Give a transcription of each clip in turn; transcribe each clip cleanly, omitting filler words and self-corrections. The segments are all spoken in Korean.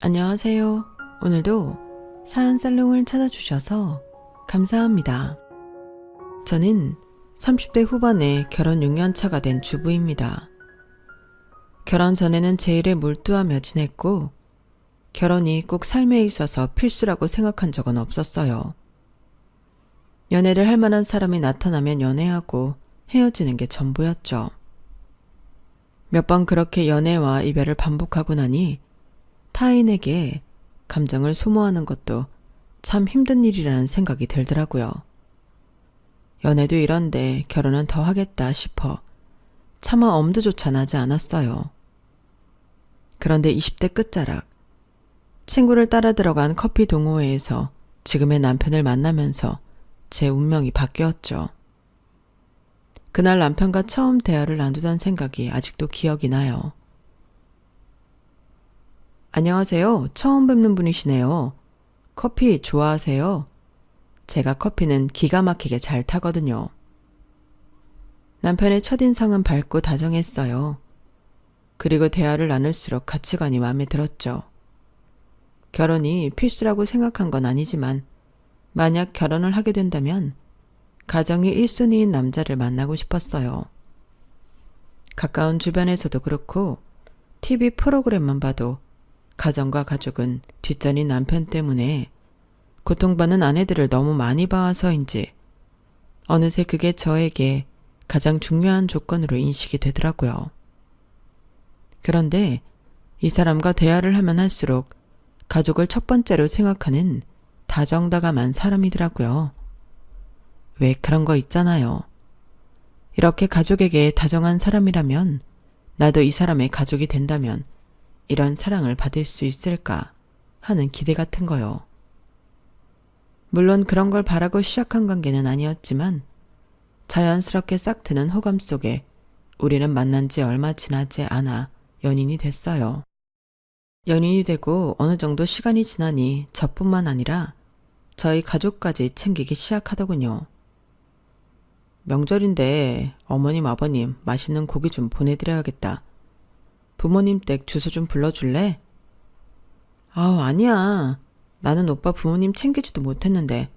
안녕하세요. 오늘도 사연 살롱을 찾아주셔서 감사합니다. 저는 30대 후반에 결혼 6년 차가 된 주부입니다. 결혼 전에는 제 일에 몰두하며 지냈고 결혼이 꼭 삶에 있어서 필수라고 생각한 적은 없었어요. 연애를 할 만한 사람이 나타나면 연애하고 헤어지는 게 전부였죠. 몇 번 그렇게 연애와 이별을 반복하고 나니 타인에게 감정을 소모하는 것도 참 힘든 일이라는 생각이 들더라고요. 연애도 이런데 결혼은 더 하겠다 싶어 차마 엄두조차 나지 않았어요. 그런데 20대 끝자락 친구를 따라 들어간 커피 동호회에서 지금의 남편을 만나면서 제 운명이 바뀌었죠. 그날 남편과 처음 대화를 나누던 생각이 아직도 기억이 나요. 안녕하세요. 처음 뵙는 분이시네요. 커피 좋아하세요? 제가 커피는 기가 막히게 잘 타거든요. 남편의 첫인상은 밝고 다정했어요. 그리고 대화를 나눌수록 가치관이 마음에 들었죠. 결혼이 필수라고 생각한 건 아니지만 만약 결혼을 하게 된다면 가정이 1순위인 남자를 만나고 싶었어요. 가까운 주변에서도 그렇고 TV 프로그램만 봐도 가정과 가족은 뒷전인 남편 때문에 고통받는 아내들을 너무 많이 봐와서인지 어느새 그게 저에게 가장 중요한 조건으로 인식이 되더라고요. 그런데 이 사람과 대화를 하면 할수록 가족을 첫 번째로 생각하는 다정다감한 사람이더라고요. 왜 그런 거 있잖아요. 이렇게 가족에게 다정한 사람이라면 나도 이 사람의 가족이 된다면 이런 사랑을 받을 수 있을까 하는 기대 같은 거요. 물론 그런 걸 바라고 시작한 관계는 아니었지만 자연스럽게 싹 트는 호감 속에 우리는 만난 지 얼마 지나지 않아 연인이 됐어요. 연인이 되고 어느 정도 시간이 지나니 저뿐만 아니라 저희 가족까지 챙기기 시작하더군요. 명절인데 어머님 아버님 맛있는 고기 좀 보내드려야겠다. 부모님 댁 주소 좀 불러줄래? 아우, 아니야. 나는 오빠 부모님 챙기지도 못했는데.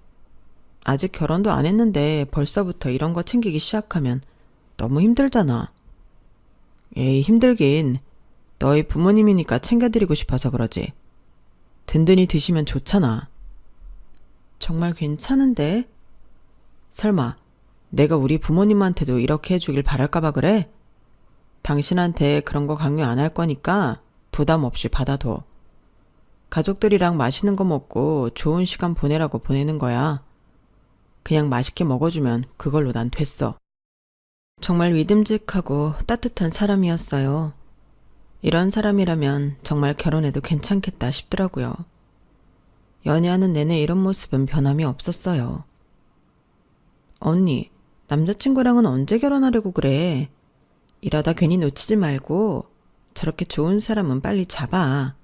아직 결혼도 안 했는데 벌써부터 이런 거 챙기기 시작하면 너무 힘들잖아. 에이, 힘들긴. 너희 부모님이니까 챙겨드리고 싶어서 그러지. 든든히 드시면 좋잖아. 정말 괜찮은데? 설마 내가 우리 부모님한테도 이렇게 해주길 바랄까봐 그래? 당신한테 그런 거 강요 안 할 거니까 부담 없이 받아둬. 가족들이랑 맛있는 거 먹고 좋은 시간 보내라고 보내는 거야. 그냥 맛있게 먹어주면 그걸로 난 됐어. 정말 믿음직하고 따뜻한 사람이었어요. 이런 사람이라면 정말 결혼해도 괜찮겠다 싶더라고요. 연애하는 내내 이런 모습은 변함이 없었어요. 언니, 남자친구랑은 언제 결혼하려고 그래? 이러다 괜히 놓치지 말고 저렇게 좋은 사람은 빨리 잡아.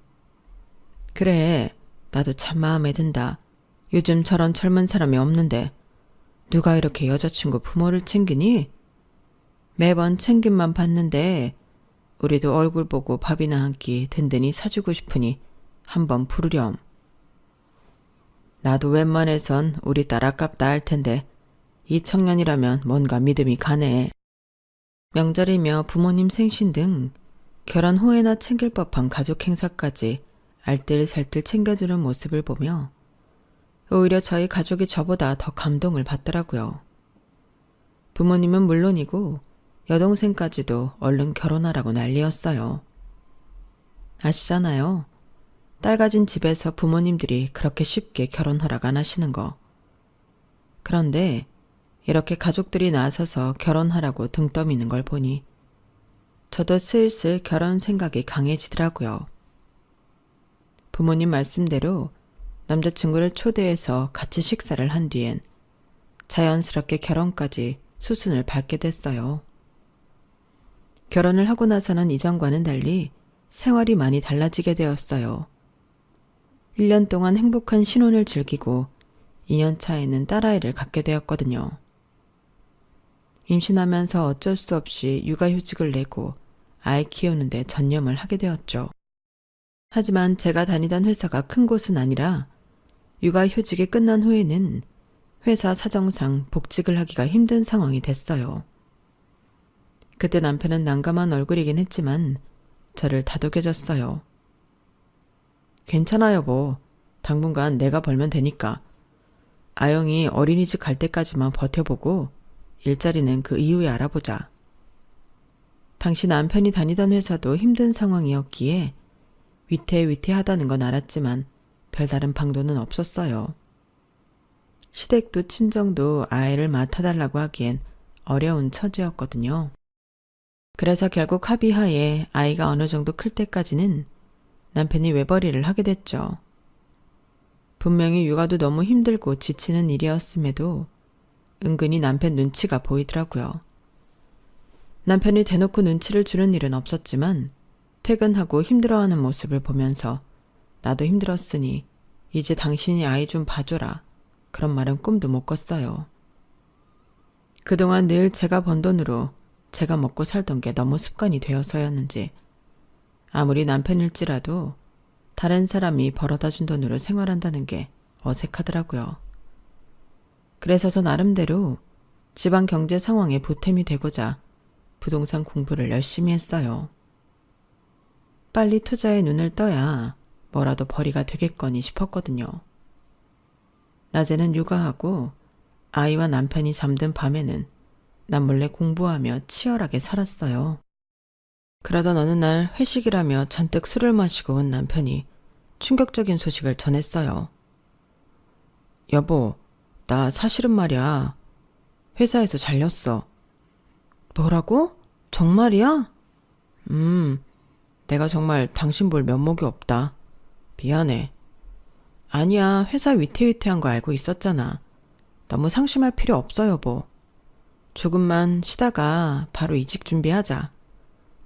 그래, 나도 참 마음에 든다. 요즘 저런 젊은 사람이 없는데 누가 이렇게 여자친구 부모를 챙기니? 매번 챙김만 받는데 우리도 얼굴 보고 밥이나 한 끼 든든히 사주고 싶으니 한번 부르렴. 나도 웬만해선 우리 딸 아깝다 할 텐데 이 청년이라면 뭔가 믿음이 가네. 명절이며 부모님 생신 등 결혼 후에나 챙길 법한 가족 행사까지 알뜰살뜰 챙겨주는 모습을 보며 오히려 저희 가족이 저보다 더 감동을 받더라고요. 부모님은 물론이고 여동생까지도 얼른 결혼하라고 난리였어요. 아시잖아요. 딸 가진 집에서 부모님들이 그렇게 쉽게 결혼 허락 안 하시는 거. 그런데 이렇게 가족들이 나서서 결혼하라고 등 떠미는 걸 보니 저도 슬슬 결혼 생각이 강해지더라고요. 부모님 말씀대로 남자친구를 초대해서 같이 식사를 한 뒤엔 자연스럽게 결혼까지 수순을 밟게 됐어요. 결혼을 하고 나서는 이전과는 달리 생활이 많이 달라지게 되었어요. 1년 동안 행복한 신혼을 즐기고 2년 차에는 딸아이를 갖게 되었거든요. 임신하면서 어쩔 수 없이 육아휴직을 내고 아이 키우는데 전념을 하게 되었죠. 하지만 제가 다니던 회사가 큰 곳은 아니라 육아휴직이 끝난 후에는 회사 사정상 복직을 하기가 힘든 상황이 됐어요. 그때 남편은 난감한 얼굴이긴 했지만 저를 다독여줬어요. 괜찮아 여보. 당분간 내가 벌면 되니까. 아영이 어린이집 갈 때까지만 버텨보고 일자리는 그 이후에 알아보자. 당시 남편이 다니던 회사도 힘든 상황이었기에 위태위태하다는 건 알았지만 별다른 방도는 없었어요. 시댁도 친정도 아이를 맡아달라고 하기엔 어려운 처지였거든요. 그래서 결국 합의하에 아이가 어느 정도 클 때까지는 남편이 외벌이를 하게 됐죠. 분명히 육아도 너무 힘들고 지치는 일이었음에도 은근히 남편 눈치가 보이더라고요. 남편이 대놓고 눈치를 주는 일은 없었지만 퇴근하고 힘들어하는 모습을 보면서 나도 힘들었으니 이제 당신이 아이 좀 봐줘라. 그런 말은 꿈도 못 꿨어요. 그동안 늘 제가 번 돈으로 제가 먹고 살던 게 너무 습관이 되어서였는지 아무리 남편일지라도 다른 사람이 벌어다 준 돈으로 생활한다는 게 어색하더라고요. 그래서 저 나름대로 집안 경제 상황에 보탬이 되고자 부동산 공부를 열심히 했어요. 빨리 투자에 눈을 떠야 뭐라도 벌이가 되겠거니 싶었거든요. 낮에는 육아하고 아이와 남편이 잠든 밤에는 남몰래 공부하며 치열하게 살았어요. 그러던 어느 날 회식이라며 잔뜩 술을 마시고 온 남편이 충격적인 소식을 전했어요. 여보, 나 사실은 말이야. 회사에서 잘렸어. 뭐라고? 정말이야? 내가 정말 당신 볼 면목이 없다. 미안해. 아니야, 회사 위태위태한 거 알고 있었잖아. 너무 상심할 필요 없어, 여보. 조금만 쉬다가 바로 이직 준비하자.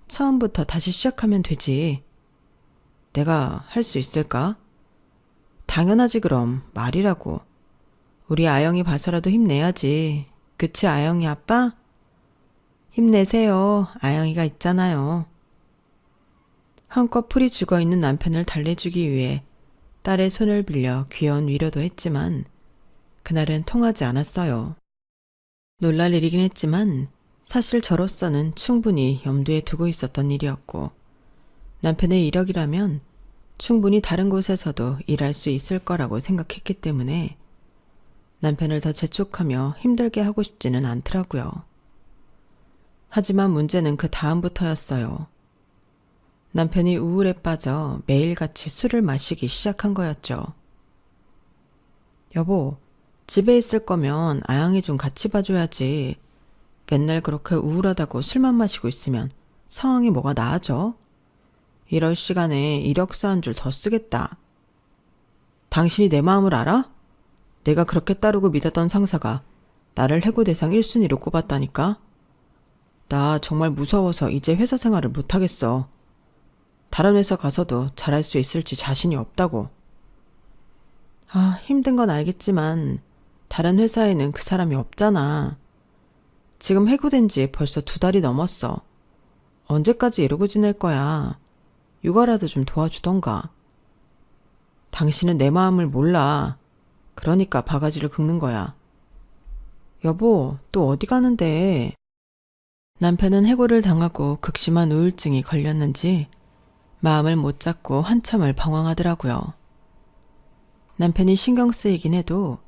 처음부터 다시 시작하면 되지. 내가 할 수 있을까? 당연하지 그럼. 말이라고. 우리 아영이 봐서라도 힘내야지. 그치 아영이 아빠? 힘내세요. 아영이가 있잖아요. 한껏 풀이 죽어있는 남편을 달래주기 위해 딸의 손을 빌려 귀여운 위로도 했지만 그날은 통하지 않았어요. 놀랄 일이긴 했지만 사실 저로서는 충분히 염두에 두고 있었던 일이었고 남편의 이력이라면 충분히 다른 곳에서도 일할 수 있을 거라고 생각했기 때문에 남편을 더 재촉하며 힘들게 하고 싶지는 않더라고요. 하지만 문제는 그 다음부터였어요. 남편이 우울에 빠져 매일같이 술을 마시기 시작한 거였죠. 여보, 집에 있을 거면 아영이 좀 같이 봐줘야지. 맨날 그렇게 우울하다고 술만 마시고 있으면 상황이 뭐가 나아져? 이럴 시간에 이력서 한 줄 더 쓰겠다. 당신이 내 마음을 알아? 내가 그렇게 따르고 믿었던 상사가 나를 해고 대상 1순위로 꼽았다니까? 나 정말 무서워서 이제 회사 생활을 못하겠어. 다른 회사 가서도 잘할 수 있을지 자신이 없다고. 힘든 건 알겠지만 다른 회사에는 그 사람이 없잖아. 지금 해고된 지 벌써 2달이 넘었어. 언제까지 이러고 지낼 거야. 육아라도 좀 도와주던가. 당신은 내 마음을 몰라. 그러니까 바가지를 긁는 거야. 여보, 또 어디 가는데? 남편은 해고를 당하고 극심한 우울증이 걸렸는지 마음을 못 잡고 한참을 방황하더라고요. 남편이 신경 쓰이긴 해도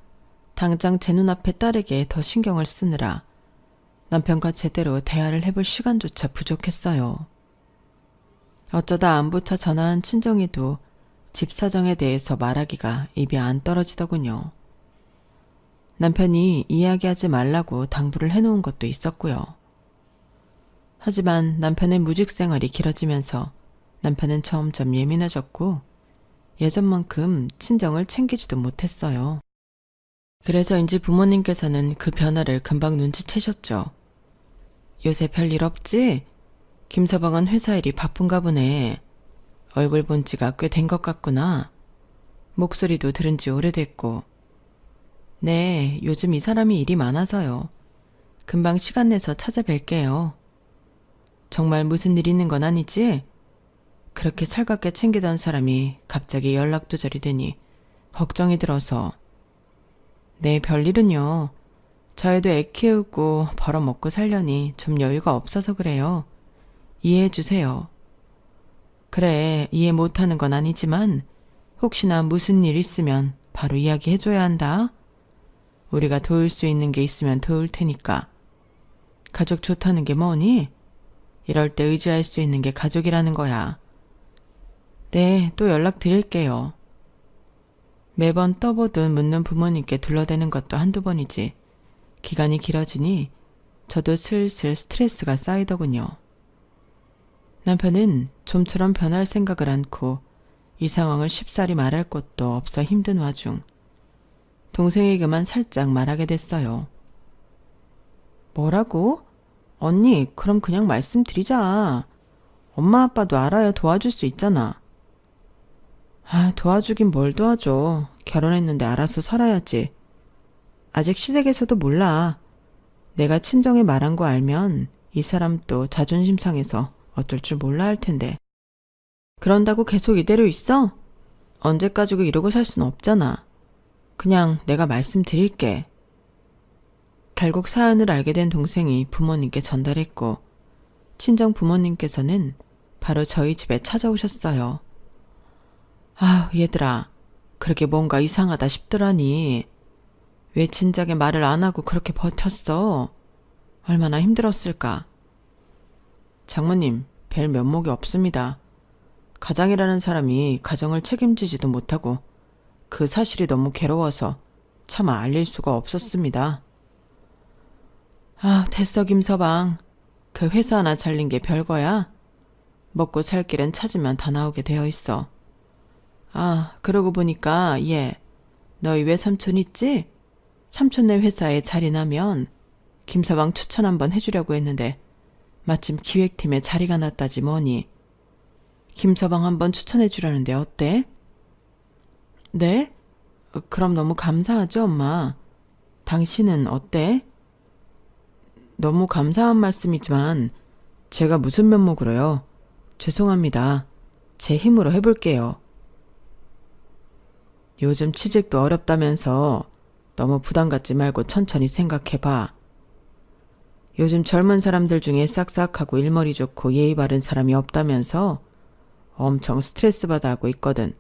당장 제 눈앞에 딸에게 더 신경을 쓰느라 남편과 제대로 대화를 해볼 시간조차 부족했어요. 어쩌다 안부차 전화한 친정에도 집 사정에 대해서 말하기가 입이 안 떨어지더군요. 남편이 이야기하지 말라고 당부를 해놓은 것도 있었고요. 하지만 남편의 무직 생활이 길어지면서 남편은 점점 예민해졌고 예전만큼 친정을 챙기지도 못했어요. 그래서인지 부모님께서는 그 변화를 금방 눈치채셨죠. 요새 별일 없지? 김서방은 회사 일이 바쁜가 보네. 얼굴 본 지가 꽤 된 것 같구나. 목소리도 들은 지 오래됐고. 네, 요즘 이 사람이 일이 많아서요. 금방 시간 내서 찾아뵐게요. 정말 무슨 일 있는 건 아니지? 그렇게 살갑게 챙기던 사람이 갑자기 연락 두절이 되니 걱정이 들어서. 네, 별일은요. 저희도 애 키우고 벌어먹고 살려니 좀 여유가 없어서 그래요. 이해해 주세요. 그래, 이해 못하는 건 아니지만 혹시나 무슨 일 있으면 바로 이야기해 줘야 한다. 우리가 도울 수 있는 게 있으면 도울 테니까. 가족 좋다는 게 뭐니? 이럴 때 의지할 수 있는 게 가족이라는 거야. 네, 또 연락 드릴게요. 매번 떠보든 묻는 부모님께 둘러대는 것도 한두 번이지. 기간이 길어지니 저도 슬슬 스트레스가 쌓이더군요. 남편은 좀처럼 변할 생각을 않고 이 상황을 쉽사리 말할 것도 없어 힘든 와중 동생에게만 살짝 말하게 됐어요. 뭐라고? 언니, 그럼 그냥 말씀드리자. 엄마 아빠도 알아야 도와줄 수 있잖아. 도와주긴 뭘 도와줘. 결혼했는데 알아서 살아야지. 아직 시댁에서도 몰라. 내가 친정에 말한 거 알면 이 사람 또 자존심 상해서 어쩔 줄 몰라 할 텐데. 그런다고 계속 이대로 있어? 언제까지고 이러고 살 순 없잖아. 그냥 내가 말씀드릴게. 결국 사연을 알게 된 동생이 부모님께 전달했고 친정 부모님께서는 바로 저희 집에 찾아오셨어요. 얘들아, 그렇게 뭔가 이상하다 싶더라니. 왜 진작에 말을 안 하고 그렇게 버텼어? 얼마나 힘들었을까? 장모님, 별 면목이 없습니다. 가장이라는 사람이 가정을 책임지지도 못하고 그 사실이 너무 괴로워서 차마 알릴 수가 없었습니다. 됐어 김서방. 그 회사 하나 잘린 게 별거야? 먹고 살 길은 찾으면 다 나오게 되어 있어. 그러고 보니까 너희 외삼촌 있지? 삼촌네 회사에 자리 나면 김서방 추천 한번 해주려고 했는데 마침 기획팀에 자리가 났다지 뭐니. 김서방 한번 추천해주라는데 어때? 네? 그럼 너무 감사하죠, 엄마. 당신은 어때? 너무 감사한 말씀이지만 제가 무슨 면목으로요? 죄송합니다. 제 힘으로 해볼게요. 요즘 취직도 어렵다면서 너무 부담 갖지 말고 천천히 생각해봐. 요즘 젊은 사람들 중에 싹싹하고 일머리 좋고 예의 바른 사람이 없다면서 엄청 스트레스 받아 하고 있거든.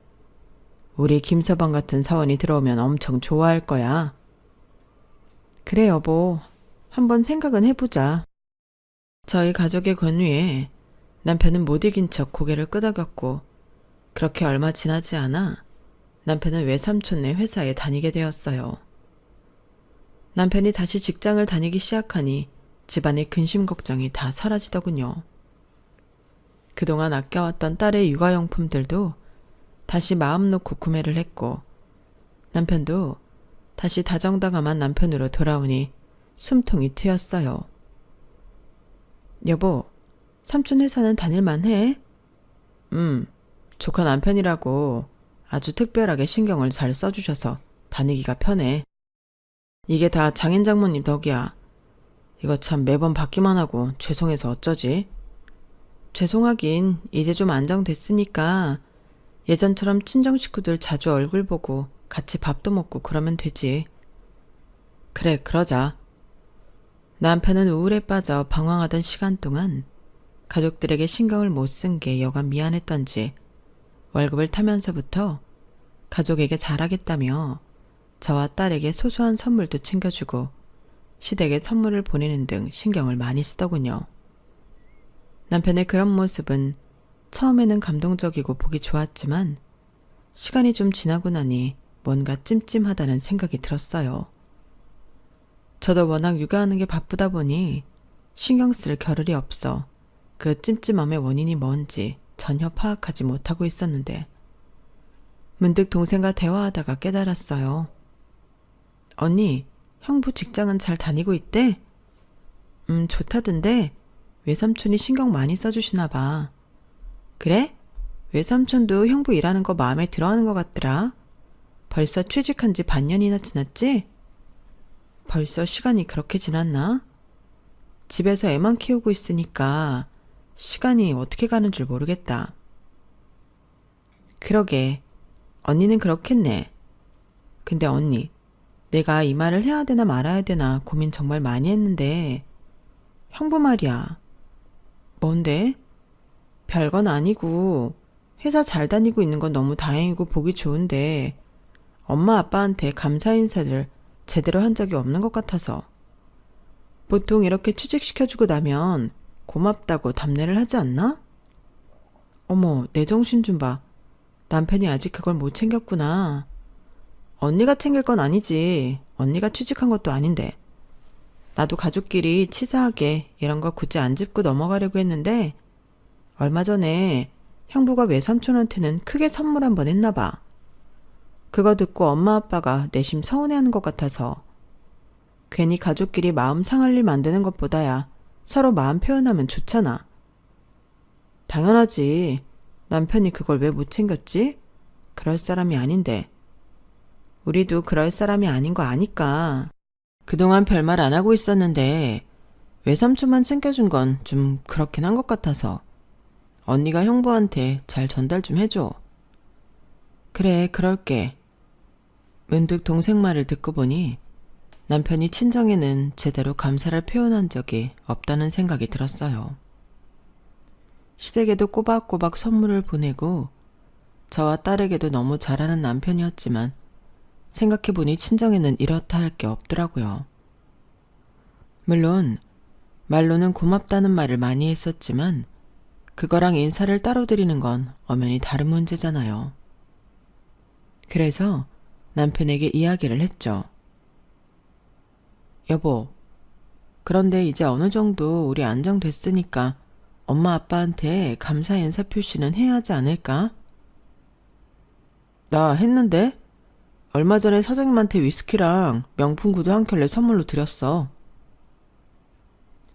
우리 김서방 같은 사원이 들어오면 엄청 좋아할 거야. 그래 여보, 한번 생각은 해보자. 저희 가족의 권유에 남편은 못 이긴 척 고개를 끄덕였고 그렇게 얼마 지나지 않아 남편은 외삼촌네 회사에 다니게 되었어요. 남편이 다시 직장을 다니기 시작하니 집안의 근심 걱정이 다 사라지더군요. 그동안 아껴왔던 딸의 육아용품들도 다시 마음 놓고 구매를 했고 남편도 다시 다정다감한 남편으로 돌아오니 숨통이 트였어요. 여보, 삼촌 회사는 다닐만 해? 조카 남편이라고 아주 특별하게 신경을 잘 써주셔서 다니기가 편해. 이게 다 장인 장모님 덕이야. 이거 참 매번 받기만 하고 죄송해서 어쩌지? 죄송하긴 이제 좀 안정됐으니까 예전처럼 친정 식구들 자주 얼굴 보고 같이 밥도 먹고 그러면 되지. 그래, 그러자. 남편은 우울에 빠져 방황하던 시간 동안 가족들에게 신경을 못 쓴 게 여간 미안했던지 월급을 타면서부터 가족에게 잘하겠다며 저와 딸에게 소소한 선물도 챙겨주고 시댁에 선물을 보내는 등 신경을 많이 쓰더군요. 남편의 그런 모습은 처음에는 감동적이고 보기 좋았지만 시간이 좀 지나고 나니 뭔가 찜찜하다는 생각이 들었어요. 저도 워낙 육아하는 게 바쁘다 보니 신경 쓸 겨를이 없어 그 찜찜함의 원인이 뭔지 전혀 파악하지 못하고 있었는데 문득 동생과 대화하다가 깨달았어요. 언니, 형부 직장은 잘 다니고 있대? 좋다던데 외삼촌이 신경 많이 써주시나 봐. 그래? 외삼촌도 형부 일하는 거 마음에 들어하는 것 같더라. 벌써 취직한 지 반년이나 지났지? 벌써 시간이 그렇게 지났나? 집에서 애만 키우고 있으니까 시간이 어떻게 가는 줄 모르겠다. 그러게. 언니는 그렇겠네. 근데 언니, 내가 이 말을 해야 되나 말아야 되나 고민 정말 많이 했는데 형부 말이야. 뭔데? 별건 아니고 회사 잘 다니고 있는 건 너무 다행이고 보기 좋은데 엄마 아빠한테 감사 인사를 제대로 한 적이 없는 것 같아서. 보통 이렇게 취직시켜주고 나면 고맙다고 답례를 하지 않나? 어머, 내 정신 좀 봐. 남편이 아직 그걸 못 챙겼구나. 언니가 챙길 건 아니지. 언니가 취직한 것도 아닌데. 나도 가족끼리 치사하게 이런 거 굳이 안 짚고 넘어가려고 했는데 얼마 전에 형부가 외삼촌한테는 크게 선물 한번 했나 봐. 그거 듣고 엄마 아빠가 내심 서운해하는 것 같아서. 괜히 가족끼리 마음 상할 일 만드는 것보다야 서로 마음 표현하면 좋잖아. 당연하지. 남편이 그걸 왜 못 챙겼지? 그럴 사람이 아닌데. 우리도 그럴 사람이 아닌 거 아니까. 그동안 별말 안 하고 있었는데 외삼촌만 챙겨준 건 좀 그렇긴 한 것 같아서 언니가 형부한테 잘 전달 좀 해줘. 그래, 그럴게. 문득 동생 말을 듣고 보니 남편이 친정에는 제대로 감사를 표현한 적이 없다는 생각이 들었어요. 시댁에도 꼬박꼬박 선물을 보내고 저와 딸에게도 너무 잘하는 남편이었지만 생각해보니 친정에는 이렇다 할 게 없더라고요. 물론 말로는 고맙다는 말을 많이 했었지만 그거랑 인사를 따로 드리는 건 엄연히 다른 문제잖아요. 그래서 남편에게 이야기를 했죠. 여보, 그런데 이제 어느 정도 우리 안정됐으니까 엄마 아빠한테 감사 인사 표시는 해야 하지 않을까? 나 했는데? 얼마 전에 사장님한테 위스키랑 명품 구두 한 켤레 선물로 드렸어.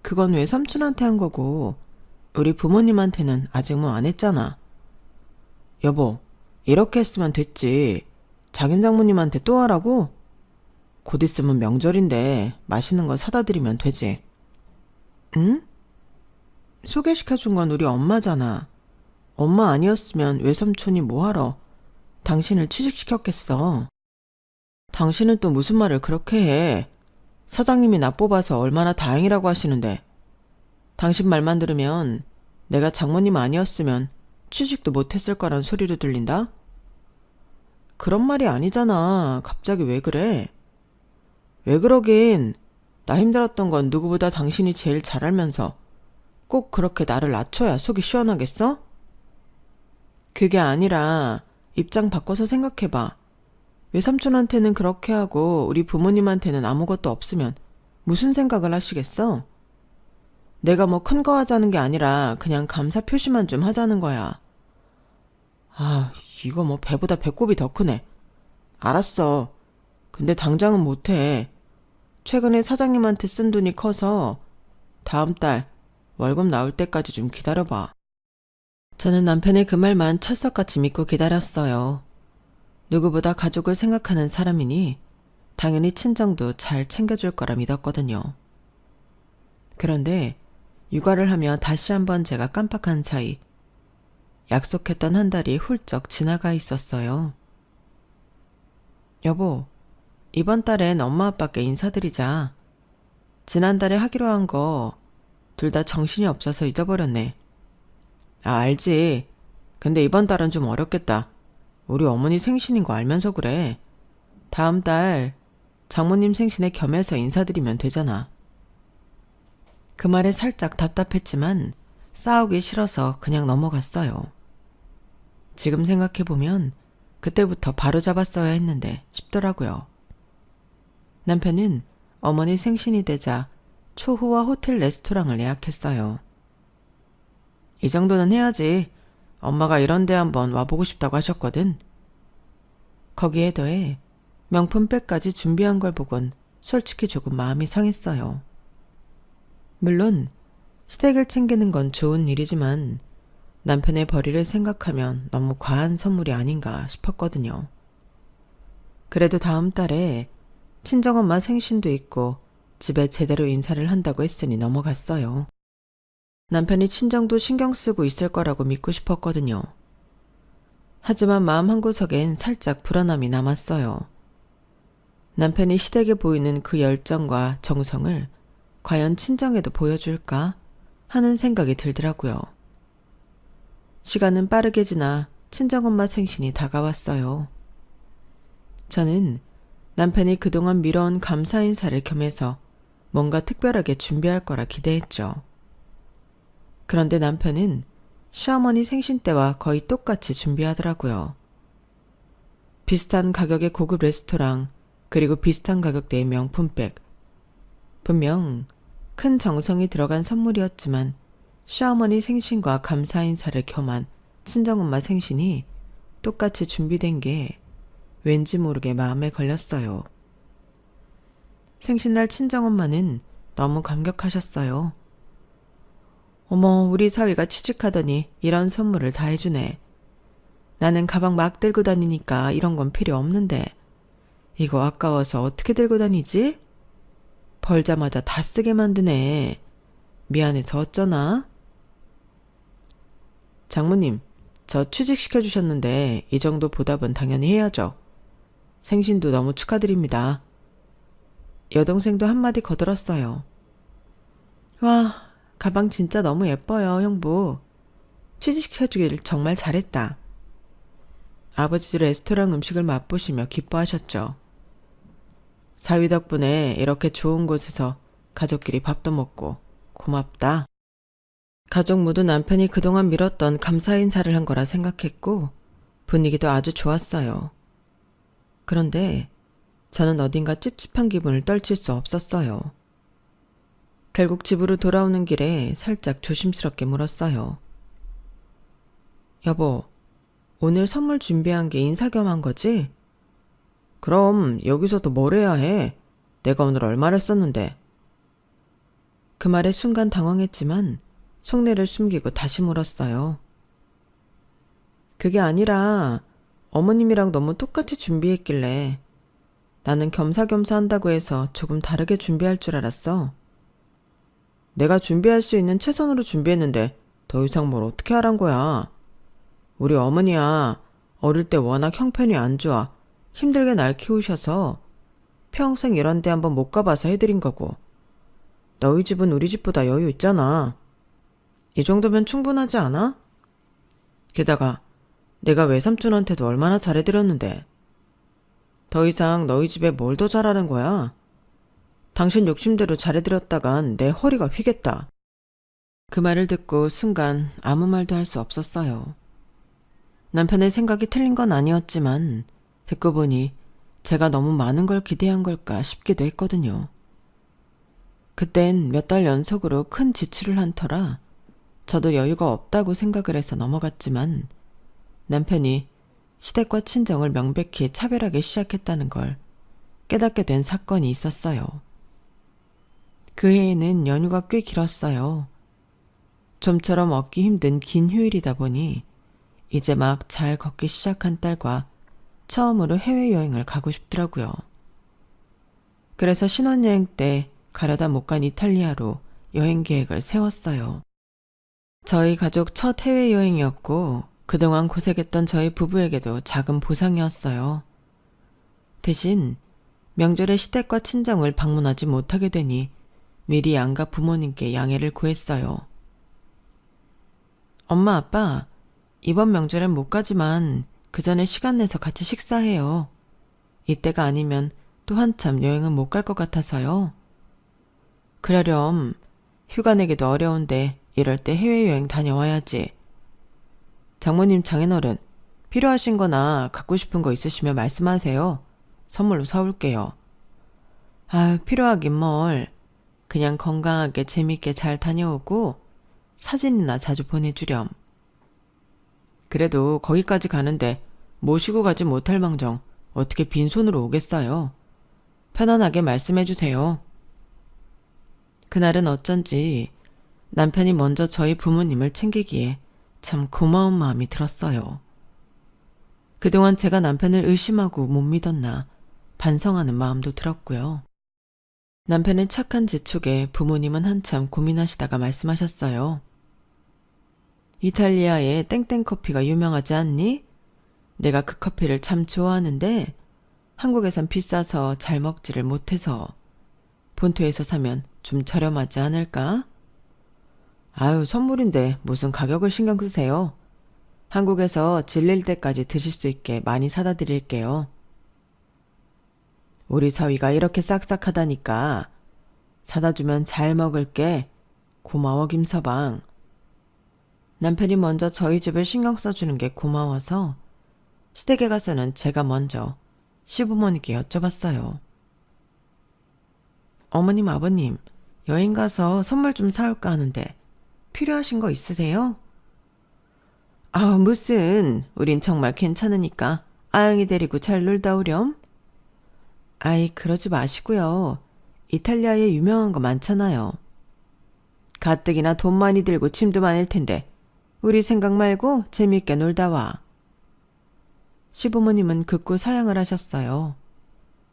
그건 왜 삼촌한테 한 거고 우리 부모님한테는 아직 뭐 안 했잖아. 여보, 이렇게 했으면 됐지. 장인 장모님한테 또 하라고? 곧 있으면 명절인데 맛있는 거 사다 드리면 되지. 응? 소개시켜준 건 우리 엄마잖아. 엄마 아니었으면 외삼촌이 뭐하러 당신을 취직시켰겠어. 당신은 또 무슨 말을 그렇게 해. 사장님이 나 뽑아서 얼마나 다행이라고 하시는데. 당신 말만 들으면 내가 장모님 아니었으면 취직도 못했을 거란 소리로 들린다? 그런 말이 아니잖아. 갑자기 왜 그래? 왜 그러긴. 나 힘들었던 건 누구보다 당신이 제일 잘 알면서 꼭 그렇게 나를 낮춰야 속이 시원하겠어? 그게 아니라 입장 바꿔서 생각해봐. 외삼촌한테는 그렇게 하고 우리 부모님한테는 아무것도 없으면 무슨 생각을 하시겠어? 내가 뭐 큰 거 하자는 게 아니라 그냥 감사 표시만 좀 하자는 거야. 아, 이거 뭐 배보다 배꼽이 더 크네. 알았어. 근데 당장은 못해. 최근에 사장님한테 쓴 돈이 커서 다음 달 월급 나올 때까지 좀 기다려봐. 저는 남편의 그 말만 철석같이 믿고 기다렸어요. 누구보다 가족을 생각하는 사람이니 당연히 친정도 잘 챙겨줄 거라 믿었거든요. 그런데 육아를 하며 다시 한번 제가 깜빡한 사이 약속했던 한 달이 훌쩍 지나가 있었어요. 여보, 이번 달엔 엄마 아빠께 인사드리자. 지난달에 하기로 한 거 둘 다 정신이 없어서 잊어버렸네. 아, 알지. 근데 이번 달은 좀 어렵겠다. 우리 어머니 생신인 거 알면서 그래. 다음 달 장모님 생신에 겸해서 인사드리면 되잖아. 그 말에 살짝 답답했지만 싸우기 싫어서 그냥 넘어갔어요. 지금 생각해보면 그때부터 바로 잡았어야 했는데 싶더라고요. 남편은 어머니 생신이 되자 초호화 호텔 레스토랑을 예약했어요. 이 정도는 해야지. 엄마가 이런 데 한번 와보고 싶다고 하셨거든. 거기에 더해 명품백까지 준비한 걸 보곤 솔직히 조금 마음이 상했어요. 물론 시댁을 챙기는 건 좋은 일이지만 남편의 벌이를 생각하면 너무 과한 선물이 아닌가 싶었거든요. 그래도 다음 달에 친정엄마 생신도 있고 집에 제대로 인사를 한다고 했으니 넘어갔어요. 남편이 친정도 신경 쓰고 있을 거라고 믿고 싶었거든요. 하지만 마음 한구석엔 살짝 불안함이 남았어요. 남편이 시댁에 보이는 그 열정과 정성을 과연 친정에도 보여줄까 하는 생각이 들더라고요. 시간은 빠르게 지나 친정엄마 생신이 다가왔어요. 저는 남편이 그동안 미뤄온 감사 인사를 겸해서 뭔가 특별하게 준비할 거라 기대했죠. 그런데 남편은 시어머니 생신 때와 거의 똑같이 준비하더라고요. 비슷한 가격의 고급 레스토랑, 그리고 비슷한 가격대의 명품백. 분명 큰 정성이 들어간 선물이었지만 시어머니 생신과 감사 인사를 겸한 친정엄마 생신이 똑같이 준비된 게 왠지 모르게 마음에 걸렸어요. 생신날 친정엄마는 너무 감격하셨어요. 어머, 우리 사위가 취직하더니 이런 선물을 다 해주네. 나는 가방 막 들고 다니니까 이런 건 필요 없는데 이거 아까워서 어떻게 들고 다니지? 벌자마자 다 쓰게 만드네. 미안해서 어쩌나? 장모님, 저 취직시켜주셨는데 이 정도 보답은 당연히 해야죠. 생신도 너무 축하드립니다. 여동생도 한마디 거들었어요. 와, 가방 진짜 너무 예뻐요, 형부. 취직시켜주길 정말 잘했다. 아버지 레스토랑 음식을 맛보시며 기뻐하셨죠. 사위 덕분에 이렇게 좋은 곳에서 가족끼리 밥도 먹고 고맙다. 가족 모두 남편이 그동안 미뤘던 감사 인사를 한 거라 생각했고 분위기도 아주 좋았어요. 그런데 저는 어딘가 찝찝한 기분을 떨칠 수 없었어요. 결국 집으로 돌아오는 길에 살짝 조심스럽게 물었어요. 여보, 오늘 선물 준비한 게 인사 겸한 거지? 그럼 여기서도 뭘 해야 해? 내가 오늘 얼마를 썼는데. 그 말에 순간 당황했지만 속내를 숨기고 다시 물었어요. 그게 아니라 어머님이랑 너무 똑같이 준비했길래 나는 겸사겸사 한다고 해서 조금 다르게 준비할 줄 알았어. 내가 준비할 수 있는 최선으로 준비했는데 더 이상 뭘 어떻게 하란 거야. 우리 어머니야 어릴 때 워낙 형편이 안 좋아 힘들게 날 키우셔서 평생 이런 데 한번 못 가봐서 해드린 거고 너희 집은 우리 집보다 여유 있잖아. 이 정도면 충분하지 않아? 게다가 내가 외삼촌한테도 얼마나 잘해드렸는데 더 이상 너희 집에 뭘 더 잘하는 거야? 당신 욕심대로 잘해드렸다간 내 허리가 휘겠다. 그 말을 듣고 순간 아무 말도 할 수 없었어요. 남편의 생각이 틀린 건 아니었지만 듣고 보니 제가 너무 많은 걸 기대한 걸까 싶기도 했거든요. 그땐 몇 달 연속으로 큰 지출을 한 터라 저도 여유가 없다고 생각을 해서 넘어갔지만 남편이 시댁과 친정을 명백히 차별하기 시작했다는 걸 깨닫게 된 사건이 있었어요. 그 해에는 연휴가 꽤 길었어요. 좀처럼 얻기 힘든 긴 휴일이다 보니 이제 막 잘 걷기 시작한 딸과 처음으로 해외여행을 가고 싶더라고요. 그래서 신혼여행 때 가려다 못 간 이탈리아로 여행 계획을 세웠어요. 저희 가족 첫 해외여행이었고 그동안 고생했던 저희 부부에게도 작은 보상이었어요. 대신 명절에 시댁과 친정을 방문하지 못하게 되니 미리 양가 부모님께 양해를 구했어요. 엄마, 아빠, 이번 명절엔 못 가지만 그 전에 시간 내서 같이 식사해요. 이때가 아니면 또 한참 여행은 못 갈 것 같아서요. 그러렴. 휴가 내기도 어려운데 이럴 때 해외여행 다녀와야지. 장모님, 장인어른, 필요하신 거나 갖고 싶은 거 있으시면 말씀하세요. 선물로 사올게요. 아, 필요하긴 뭘. 그냥 건강하게 재밌게 잘 다녀오고 사진이나 자주 보내주렴. 그래도 거기까지 가는데 모시고 가지 못할 망정 어떻게 빈손으로 오겠어요. 편안하게 말씀해주세요. 그날은 어쩐지 남편이 먼저 저희 부모님을 챙기기에 참 고마운 마음이 들었어요. 그동안 제가 남편을 의심하고 못 믿었나 반성하는 마음도 들었고요. 남편의 착한 지축에 부모님은 한참 고민하시다가 말씀하셨어요. 이탈리아에 땡땡 커피가 유명하지 않니? 내가 그 커피를 참 좋아하는데 한국에선 비싸서 잘 먹지를 못해서 본토에서 사면 좀 저렴하지 않을까? 아유, 선물인데 무슨 가격을 신경 쓰세요? 한국에서 질릴 때까지 드실 수 있게 많이 사다 드릴게요. 우리 사위가 이렇게 싹싹하다니까. 사다 주면 잘 먹을게. 고마워, 김서방. 남편이 먼저 저희 집을 신경 써주는 게 고마워서 시댁에 가서는 제가 먼저 시부모님께 여쭤봤어요. 어머님, 아버님, 여행 가서 선물 좀 사올까 하는데 필요하신 거 있으세요? 아, 무슨. 우린 정말 괜찮으니까 아영이 데리고 잘 놀다 오렴. 아이, 그러지 마시고요. 이탈리아에 유명한 거 많잖아요. 가뜩이나 돈 많이 들고 짐도 많을 텐데 우리 생각 말고 재미있게 놀다 와. 시부모님은 극구 사양을 하셨어요.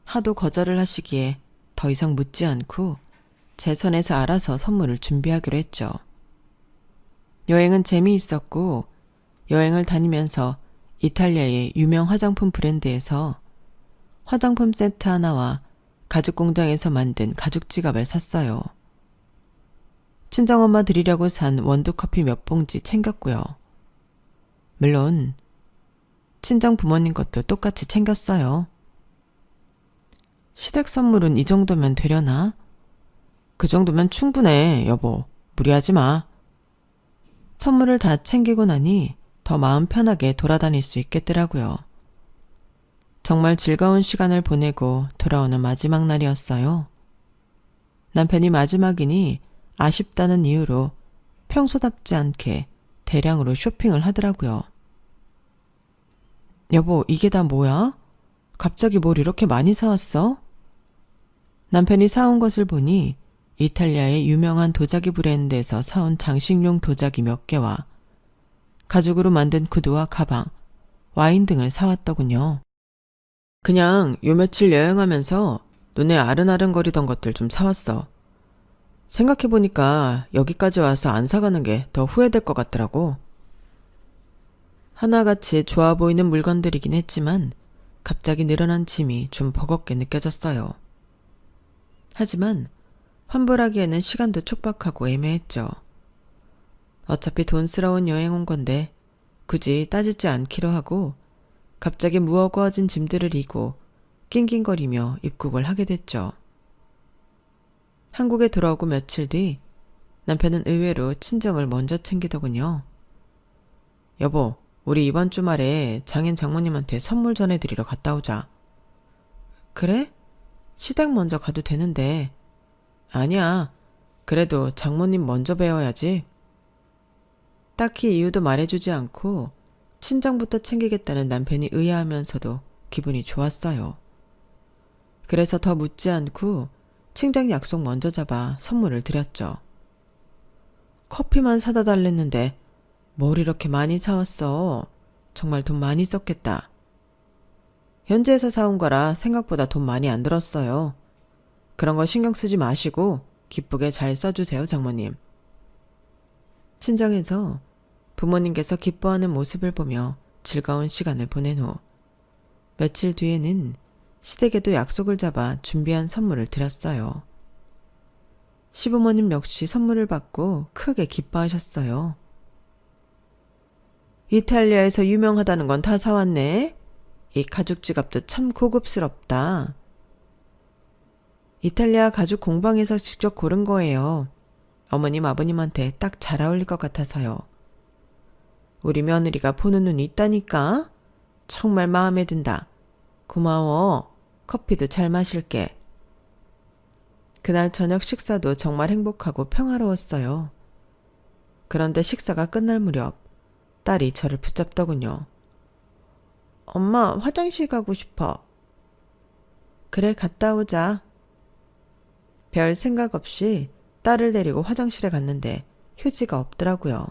하도 거절을 하시기에 더 이상 묻지 않고 제 선에서 알아서 선물을 준비하기로 했죠. 여행은 재미있었고 여행을 다니면서 이탈리아의 유명 화장품 브랜드에서 화장품 세트 하나와 가죽 공장에서 만든 가죽 지갑을 샀어요. 친정엄마 드리려고 산 원두커피 몇 봉지 챙겼고요. 물론 친정 부모님 것도 똑같이 챙겼어요. 시댁 선물은 이 정도면 되려나? 그 정도면 충분해, 여보. 무리하지 마. 선물을 다 챙기고 나니 더 마음 편하게 돌아다닐 수 있겠더라고요. 정말 즐거운 시간을 보내고 돌아오는 마지막 날이었어요. 남편이 마지막이니 아쉽다는 이유로 평소답지 않게 대량으로 쇼핑을 하더라고요. 여보, 이게 다 뭐야? 갑자기 뭘 이렇게 많이 사왔어? 남편이 사온 것을 보니 이탈리아의 유명한 도자기 브랜드에서 사온 장식용 도자기 몇 개와 가죽으로 만든 구두와 가방, 와인 등을 사왔더군요. 그냥 요 며칠 여행하면서 눈에 아른아른거리던 것들 좀 사왔어. 생각해보니까 여기까지 와서 안 사가는 게 더 후회될 것 같더라고. 하나같이 좋아 보이는 물건들이긴 했지만 갑자기 늘어난 짐이 좀 버겁게 느껴졌어요. 하지만 환불하기에는 시간도 촉박하고 애매했죠. 어차피 돈스러운 여행 온 건데 굳이 따지지 않기로 하고 갑자기 무거워진 짐들을 이고 낑낑거리며 입국을 하게 됐죠. 한국에 돌아오고 며칠 뒤 남편은 의외로 친정을 먼저 챙기더군요. 여보, 우리 이번 주말에 장인 장모님한테 선물 전해드리러 갔다 오자. 그래? 시댁 먼저 가도 되는데. 아니야. 그래도 장모님 먼저 뵈어야지. 딱히 이유도 말해주지 않고 친정부터 챙기겠다는 남편이 의아하면서도 기분이 좋았어요. 그래서 더 묻지 않고 친정 약속 먼저 잡아 선물을 드렸죠. 커피만 사다 달랬는데 뭘 이렇게 많이 사왔어. 정말 돈 많이 썼겠다. 현지에서 사온 거라 생각보다 돈 많이 안 들었어요. 그런 거 신경 쓰지 마시고 기쁘게 잘 써주세요, 장모님. 친정에서 부모님께서 기뻐하는 모습을 보며 즐거운 시간을 보낸 후 며칠 뒤에는 시댁에도 약속을 잡아 준비한 선물을 드렸어요. 시부모님 역시 선물을 받고 크게 기뻐하셨어요. 이탈리아에서 유명하다는 건 다 사왔네. 이 가죽 지갑도 참 고급스럽다. 이탈리아 가죽 공방에서 직접 고른 거예요. 어머님 아버님한테 딱 잘 어울릴 것 같아서요. 우리 며느리가 보는 눈이 있다니까. 정말 마음에 든다. 고마워. 커피도 잘 마실게. 그날 저녁 식사도 정말 행복하고 평화로웠어요. 그런데 식사가 끝날 무렵 딸이 저를 붙잡더군요. 엄마, 화장실 가고 싶어. 그래, 갔다 오자. 별 생각 없이 딸을 데리고 화장실에 갔는데 휴지가 없더라고요.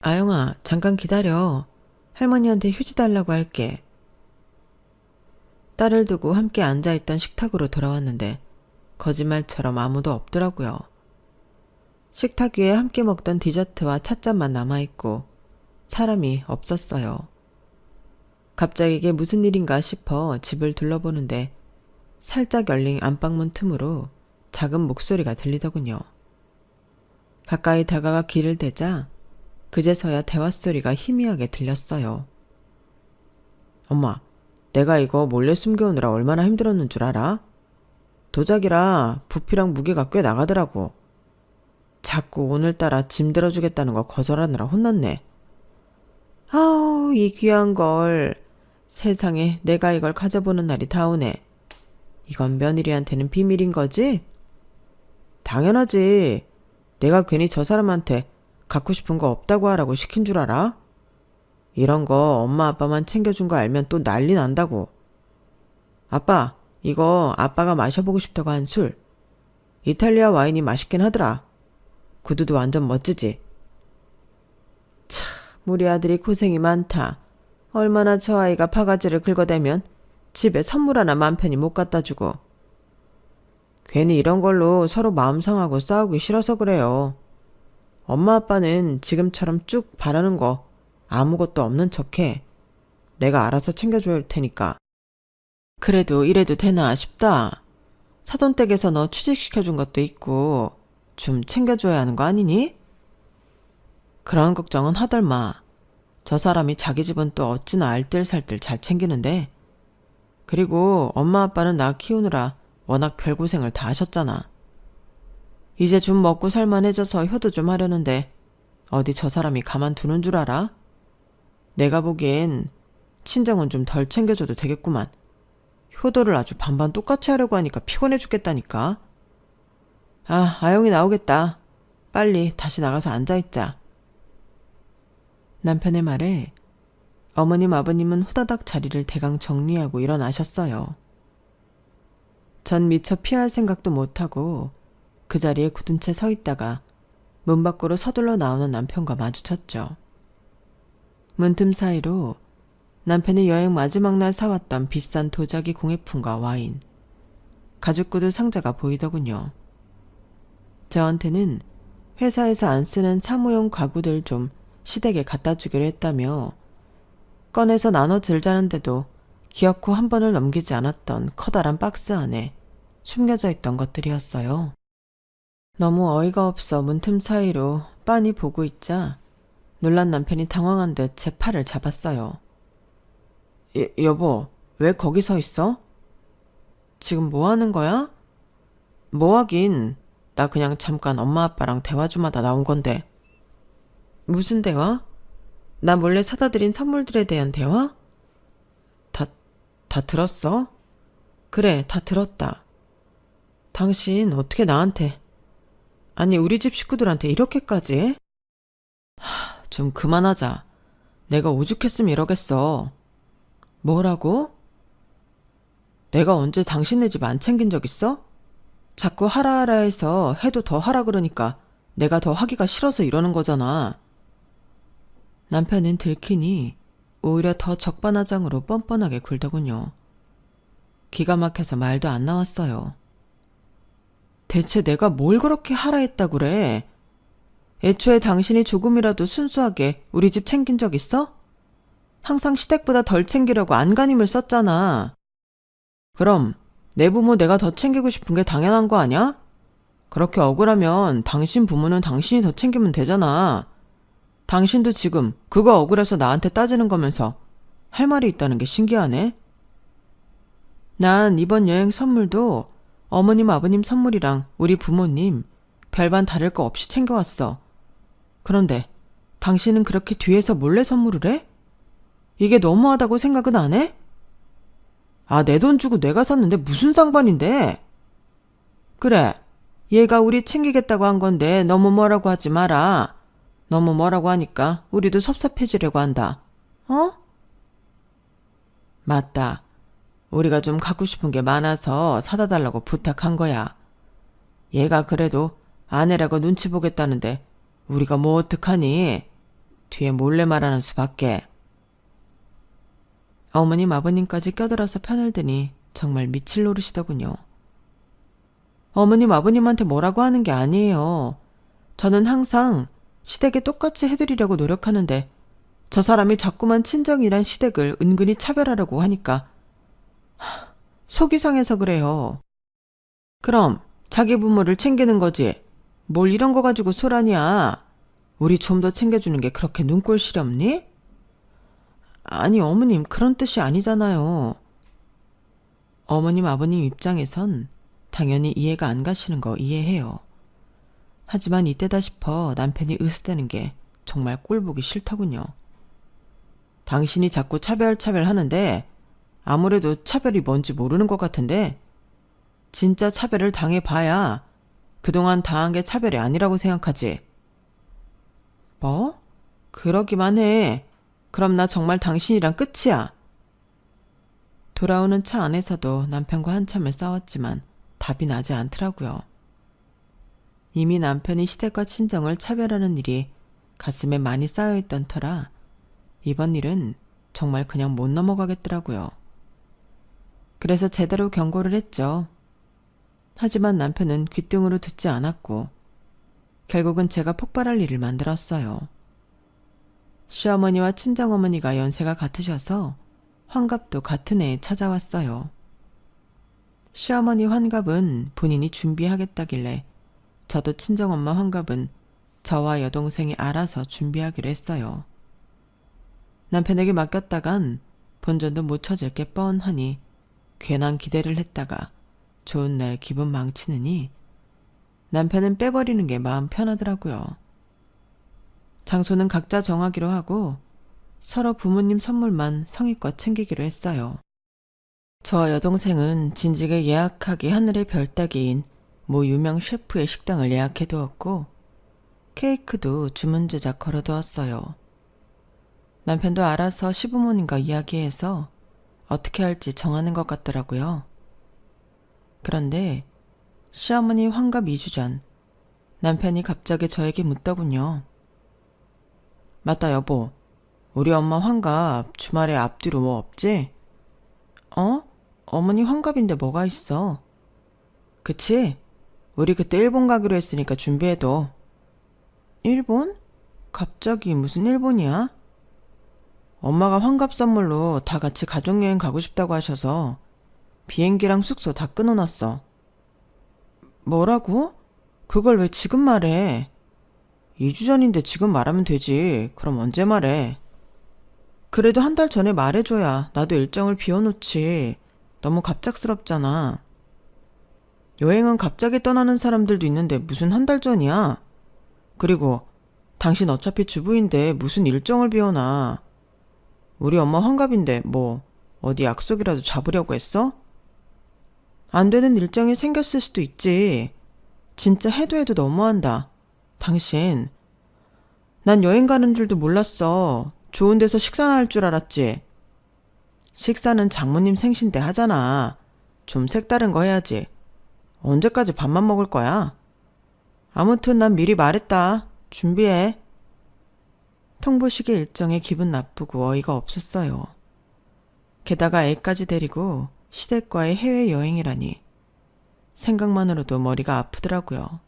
아영아, 잠깐 기다려. 할머니한테 휴지 달라고 할게. 딸을 두고 함께 앉아있던 식탁으로 돌아왔는데 거짓말처럼 아무도 없더라고요. 식탁 위에 함께 먹던 디저트와 찻잔만 남아있고 사람이 없었어요. 갑자기 이게 무슨 일인가 싶어 집을 둘러보는데 살짝 열린 안방문 틈으로 작은 목소리가 들리더군요. 가까이 다가가 귀를 대자 그제서야 대화 소리가 희미하게 들렸어요. 엄마, 내가 이거 몰래 숨겨오느라 얼마나 힘들었는 줄 알아? 도자기라 부피랑 무게가 꽤 나가더라고. 자꾸 오늘따라 짐 들어주겠다는 거 거절하느라 혼났네. 아우, 이 귀한 걸. 세상에 내가 이걸 가져보는 날이 다 오네. 이건 며느리한테는 비밀인 거지? 당연하지. 내가 괜히 저 사람한테 갖고 싶은 거 없다고 하라고 시킨 줄 알아? 이런 거 엄마 아빠만 챙겨준 거 알면 또 난리 난다고. 아빠, 이거 아빠가 마셔보고 싶다고 한 술. 이탈리아 와인이 맛있긴 하더라. 구두도 완전 멋지지? 참, 우리 아들이 고생이 많다. 얼마나 저 아이가 바가지를 긁어대면 집에 선물 하나 맘 편히 못 갖다 주고. 괜히 이런 걸로 서로 마음 상하고 싸우기 싫어서 그래요. 엄마 아빠는 지금처럼 쭉 바라는 거 아무것도 없는 척해. 내가 알아서 챙겨줄 테니까. 그래도 이래도 되나 싶다. 사돈댁에서 너 취직시켜준 것도 있고 좀 챙겨줘야 하는 거 아니니? 그런 걱정은 하덜마. 저 사람이 자기 집은 또 어찌나 알뜰살뜰 잘 챙기는데. 그리고 엄마 아빠는 나 키우느라 워낙 별고생을 다 하셨잖아. 이제 좀 먹고 살만해져서 효도 좀 하려는데 어디 저 사람이 가만두는 줄 알아? 내가 보기엔 친정은 좀 덜 챙겨줘도 되겠구만. 효도를 아주 반반 똑같이 하려고 하니까 피곤해 죽겠다니까. 아, 아영이 나오겠다. 빨리 다시 나가서 앉아있자. 남편의 말에 어머님 아버님은 후다닥 자리를 대강 정리하고 일어나셨어요. 전 미처 피할 생각도 못하고 그 자리에 굳은 채 서 있다가 문 밖으로 서둘러 나오는 남편과 마주쳤죠. 문틈 사이로 남편이 여행 마지막 날 사왔던 비싼 도자기 공예품과 와인, 가죽구두 상자가 보이더군요. 저한테는 회사에서 안 쓰는 사무용 가구들 좀 시댁에 갖다 주기로 했다며 꺼내서 나눠 들자는데도 기어코 한 번을 넘기지 않았던 커다란 박스 안에 숨겨져 있던 것들이었어요. 너무 어이가 없어 문틈 사이로 빤히 보고 있자 놀란 남편이 당황한 듯 제 팔을 잡았어요. 여보, 왜 거기 서 있어? 지금 뭐 하는 거야? 뭐 하긴, 나 그냥 잠깐 엄마 아빠랑 대화 좀 하다 나온 건데. 무슨 대화? 나 몰래 사다 드린 선물들에 대한 대화? 다 들었어? 그래, 다 들었다. 당신 어떻게 나한테, 아니 우리 집 식구들한테 이렇게까지 해? 좀 그만하자. 내가 오죽했으면 이러겠어. 뭐라고? 내가 언제 당신네 집 안 챙긴 적 있어? 자꾸 하라 하라 해서 해도 더 하라 그러니까 내가 더 하기가 싫어서 이러는 거잖아. 남편은 들키니 오히려 더 적반하장으로 뻔뻔하게 굴더군요. 기가 막혀서 말도 안 나왔어요. 대체 내가 뭘 그렇게 하라 했다 그래? 애초에 당신이 조금이라도 순수하게 우리 집 챙긴 적 있어? 항상 시댁보다 덜 챙기려고 안간힘을 썼잖아. 그럼 내 부모 내가 더 챙기고 싶은 게 당연한 거 아니야? 그렇게 억울하면 당신 부모는 당신이 더 챙기면 되잖아. 당신도 지금 그거 억울해서 나한테 따지는 거면서 할 말이 있다는 게 신기하네. 난 이번 여행 선물도 어머님 아버님 선물이랑 우리 부모님 별반 다를 거 없이 챙겨왔어. 그런데 당신은 그렇게 뒤에서 몰래 선물을 해? 이게 너무하다고 생각은 안 해? 아, 내 돈 주고 내가 샀는데 무슨 상관인데? 그래, 얘가 우리 챙기겠다고 한 건데 너무 뭐라고 하지 마라. 너무 뭐라고 하니까 우리도 섭섭해지려고 한다. 어? 맞다. 우리가 좀 갖고 싶은 게 많아서 사다 달라고 부탁한 거야. 얘가 그래도 아내라고 눈치 보겠다는데 우리가 뭐 어떡하니? 뒤에 몰래 말하는 수밖에. 어머님 아버님까지 껴들어서 편을 드니 정말 미칠 노릇이더군요. 어머님 아버님한테 뭐라고 하는 게 아니에요. 저는 항상 시댁에 똑같이 해드리려고 노력하는데 저 사람이 자꾸만 친정이란 시댁을 은근히 차별하려고 하니까 속이 상해서 그래요. 그럼 자기 부모를 챙기는 거지. 뭘 이런 거 가지고 소란이야. 우리 좀 더 챙겨주는 게 그렇게 눈꼴 시렵니? 아니 어머님 그런 뜻이 아니잖아요. 어머님 아버님 입장에선 당연히 이해가 안 가시는 거 이해해요. 하지만 이때다 싶어 남편이 으스대는 게 정말 꼴보기 싫더군요. 당신이 자꾸 차별 하는데 아무래도 차별이 뭔지 모르는 것 같은데 진짜 차별을 당해봐야 그동안 당한 게 차별이 아니라고 생각하지. 뭐? 그러기만 해. 그럼 나 정말 당신이랑 끝이야. 돌아오는 차 안에서도 남편과 한참을 싸웠지만 답이 나지 않더라고요. 이미 남편이 시댁과 친정을 차별하는 일이 가슴에 많이 쌓여있던 터라 이번 일은 정말 그냥 못 넘어가겠더라고요. 그래서 제대로 경고를 했죠. 하지만 남편은 귓등으로 듣지 않았고 결국은 제가 폭발할 일을 만들었어요. 시어머니와 친정어머니가 연세가 같으셔서 환갑도 같은 해에 찾아왔어요. 시어머니 환갑은 본인이 준비하겠다길래 저도 친정엄마 환갑은 저와 여동생이 알아서 준비하기로 했어요. 남편에게 맡겼다간 본전도 못 찾을 게 뻔하니 괜한 기대를 했다가 좋은 날 기분 망치느니 남편은 빼버리는 게 마음 편하더라고요. 장소는 각자 정하기로 하고 서로 부모님 선물만 성의껏 챙기기로 했어요. 저 여동생은 진즉에 예약하기 하늘의 별 따기인 모 유명 셰프의 식당을 예약해두었고 케이크도 주문 제작 걸어두었어요. 남편도 알아서 시부모님과 이야기해서 어떻게 할지 정하는 것 같더라고요. 그런데 시어머니 환갑 2주 전 남편이 갑자기 저에게 묻더군요. 맞다 여보, 우리 엄마 환갑 주말에 앞뒤로 뭐 없지? 어머니 환갑인데 뭐가 있어? 그치? 우리 그때 일본 가기로 했으니까 준비해둬. 일본? 갑자기 무슨 일본이야? 엄마가 환갑 선물로 다 같이 가족여행 가고 싶다고 하셔서 비행기랑 숙소 다 끊어놨어. 뭐라고? 그걸 왜 지금 말해? 2주 전인데 지금 말하면 되지. 그럼 언제 말해? 그래도 한 달 전에 말해줘야 나도 일정을 비워놓지. 너무 갑작스럽잖아. 여행은 갑자기 떠나는 사람들도 있는데 무슨 한 달 전이야? 그리고 당신 어차피 주부인데 무슨 일정을 비워놔. 우리 엄마 환갑인데 뭐 어디 약속이라도 잡으려고 했어? 안 되는 일정이 생겼을 수도 있지. 진짜 해도 너무한다. 당신. 난 여행 가는 줄도 몰랐어. 좋은 데서 식사나 할 줄 알았지. 식사는 장모님 생신 때 하잖아. 좀 색다른 거 해야지. 언제까지 밥만 먹을 거야? 아무튼 난 미리 말했다. 준비해. 통보식의 일정에 기분 나쁘고 어이가 없었어요. 게다가 애까지 데리고 시댁과의 해외여행이라니 생각만으로도 머리가 아프더라고요.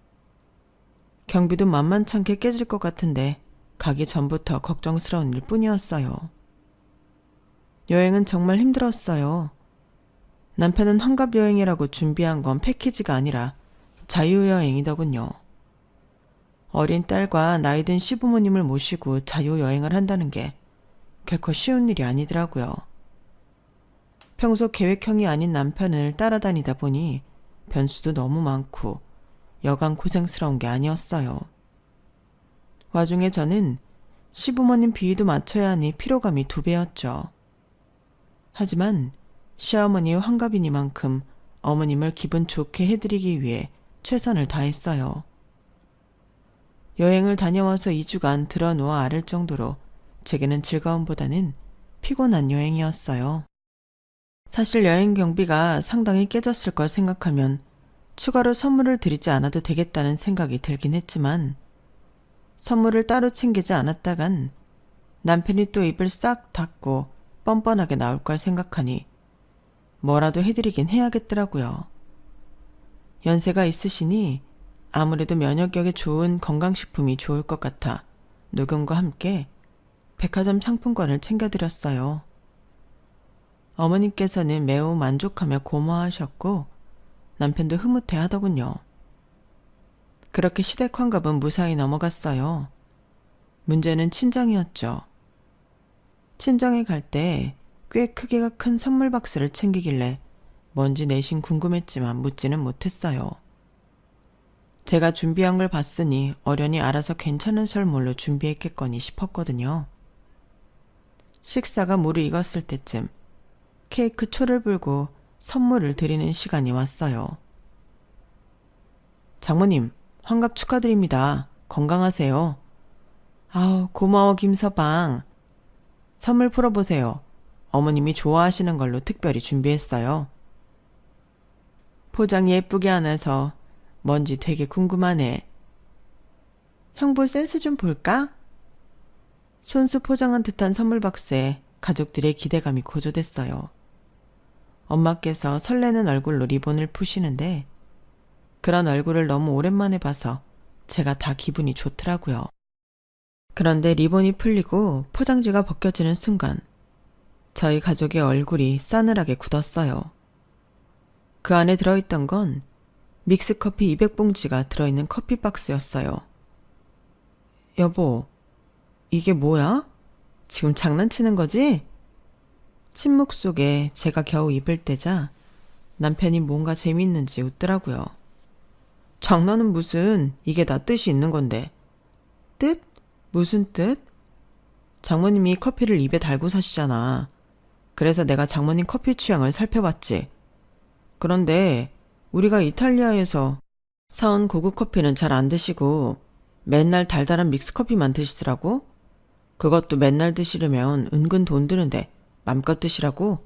경비도 만만찮게 깨질 것 같은데 가기 전부터 걱정스러운 일 뿐이었어요. 여행은 정말 힘들었어요. 남편은 환갑여행이라고 준비한 건 패키지가 아니라 자유여행이더군요. 어린 딸과 나이든 시부모님을 모시고 자유여행을 한다는 게 결코 쉬운 일이 아니더라고요. 평소 계획형이 아닌 남편을 따라다니다 보니 변수도 너무 많고 여간 고생스러운 게 아니었어요. 와중에 저는 시부모님 비위도 맞춰야 하니 피로감이 2배였죠. 하지만 시어머니의 환갑이니만큼 어머님을 기분 좋게 해드리기 위해 최선을 다했어요. 여행을 다녀와서 2주간 드러누워 앓을 정도로 제게는 즐거움보다는 피곤한 여행이었어요. 사실 여행 경비가 상당히 깨졌을 걸 생각하면 추가로 선물을 드리지 않아도 되겠다는 생각이 들긴 했지만 선물을 따로 챙기지 않았다간 남편이 또 입을 싹 닫고 뻔뻔하게 나올 걸 생각하니 뭐라도 해드리긴 해야겠더라고요. 연세가 있으시니 아무래도 면역력에 좋은 건강식품이 좋을 것 같아 녹용과 함께 백화점 상품권을 챙겨드렸어요. 어머님께서는 매우 만족하며 고마워하셨고 남편도 흐뭇해 하더군요. 그렇게 시댁 환갑은 무사히 넘어갔어요. 문제는 친정이었죠. 친정에 갈 때 꽤 크기가 큰 선물 박스를 챙기길래 뭔지 내심 궁금했지만 묻지는 못했어요. 제가 준비한 걸 봤으니 어련히 알아서 괜찮은 선물로 준비했겠거니 싶었거든요. 식사가 무르익었을 때쯤 케이크 초를 불고 선물을 드리는 시간이 왔어요. 장모님, 환갑 축하드립니다. 건강하세요. 아우, 고마워 김서방. 선물 풀어보세요. 어머님이 좋아하시는 걸로 특별히 준비했어요. 포장 예쁘게 안 해서 뭔지 되게 궁금하네. 형부 센스 좀 볼까? 손수 포장한 듯한 선물 박스에 가족들의 기대감이 고조됐어요. 엄마께서 설레는 얼굴로 리본을 푸시는데 그런 얼굴을 너무 오랜만에 봐서 제가 다 기분이 좋더라고요. 그런데 리본이 풀리고 포장지가 벗겨지는 순간 저희 가족의 얼굴이 싸늘하게 굳었어요. 그 안에 들어있던 건 믹스커피 200봉지가 들어있는 커피 박스였어요. 여보, 이게 뭐야? 지금 장난치는 거지? 침묵 속에 제가 겨우 입을 떼자 남편이 뭔가 재미있는지 웃더라고요. 장난은 무슨, 이게 다 뜻이 있는 건데. 뜻? 무슨 뜻? 장모님이 커피를 입에 달고 사시잖아. 그래서 내가 장모님 커피 취향을 살펴봤지. 그런데 우리가 이탈리아에서 사온 고급 커피는 잘 안 드시고 맨날 달달한 믹스커피만 드시더라고. 그것도 맨날 드시려면 은근 돈 드는데 맘껏 드시라고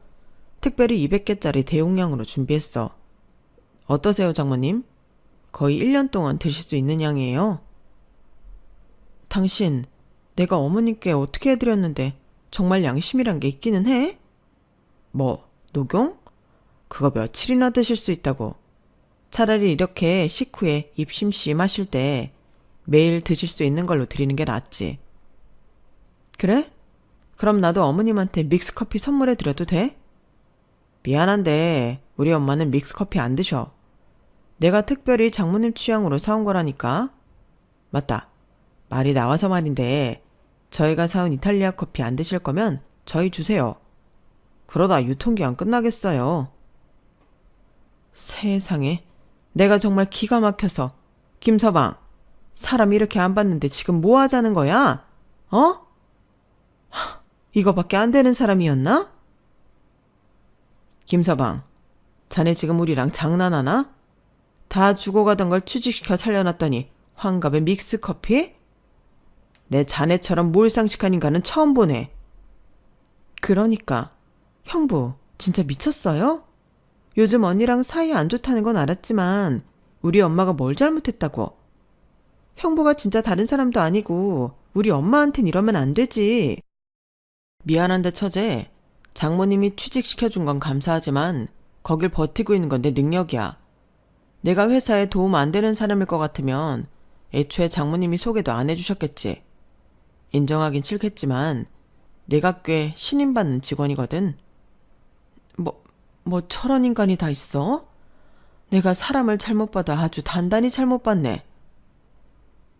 특별히 200개짜리 대용량으로 준비했어. 어떠세요, 장모님? 거의 1년 동안 드실 수 있는 양이에요. 당신, 내가 어머님께 어떻게 해드렸는데 정말 양심이란 게 있기는 해? 뭐, 녹용? 그거 며칠이나 드실 수 있다고. 차라리 이렇게 식후에 입 심심하실 때 매일 드실 수 있는 걸로 드리는 게 낫지. 그래? 그럼 나도 어머님한테 믹스커피 선물해 드려도 돼? 미안한데 우리 엄마는 믹스커피 안 드셔. 내가 특별히 장모님 취향으로 사온 거라니까. 맞다. 말이 나와서 말인데 저희가 사온 이탈리아 커피 안 드실 거면 저희 주세요. 그러다 유통기한 끝나겠어요. 세상에, 내가 정말 기가 막혀서. 김서방, 사람 이렇게 안 봤는데 지금 뭐 하자는 거야? 어? 이거밖에 안 되는 사람이었나? 김서방, 자네 지금 우리랑 장난하나? 다 죽어가던 걸 취직시켜 살려놨더니 환갑에 믹스커피? 내 자네처럼 몰상식한 인간은 처음 보네. 그러니까 형부 진짜 미쳤어요? 요즘 언니랑 사이 안 좋다는 건 알았지만 우리 엄마가 뭘 잘못했다고. 형부가 진짜 다른 사람도 아니고 우리 엄마한텐 이러면 안 되지. 미안한데 처제, 장모님이 취직시켜준 건 감사하지만 거길 버티고 있는 건 내 능력이야. 내가 회사에 도움 안 되는 사람일 것 같으면 애초에 장모님이 소개도 안 해주셨겠지. 인정하긴 싫겠지만 내가 꽤 신임받는 직원이거든. 뭐 저런 인간이 다 있어? 내가 사람을 잘못 봐도 아주 단단히 잘못 봤네.